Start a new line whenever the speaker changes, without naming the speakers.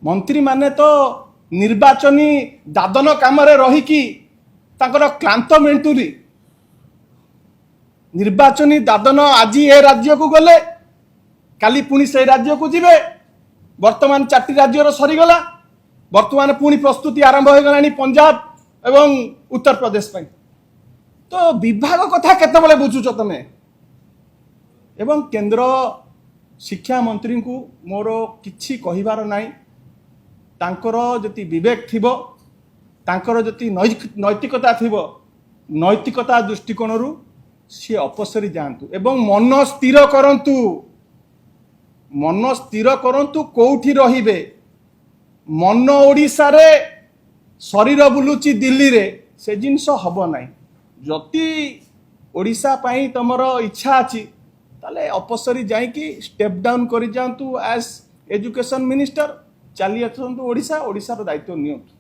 मंत्री माने तो निर्वाचनी दादन काम रहीकि क्लांत मेंटुरी निर्वाचनी दादन आज ए राज्य को गले काली पुणी से राज्य को जीवे वर्तमान 4टी राज्यर सरीगला वर्तमान पुणी प्रस्तुति आरंभ हो गलानी पंजाब एवं उत्तर प्रदेश पर तो विभाग कथा केतबेले बुझुच तमे एवं केंद्र शिक्षा मंत्री को मोर किछि कहिबार नाही तांकर जति विवेक थिबो तांकर जति नैतिकता थिबो नैतिकता दृष्टिकोण सी अपसरी जातु एवं मन स्थिर करंतु कोठी रहिबे मन ओडिसा रे शरीर बुलुची दिल्ली रे से जिनस हबो नाही जति ओडिसा पाई तमर इच्छा अछि ताले अपसरी जाई कि स्टेप डाउन करि जातु एज एजुकेशन मिनिस्टर चली आसतु ओडिसा ओडिसा रो दायित्व नियंतु।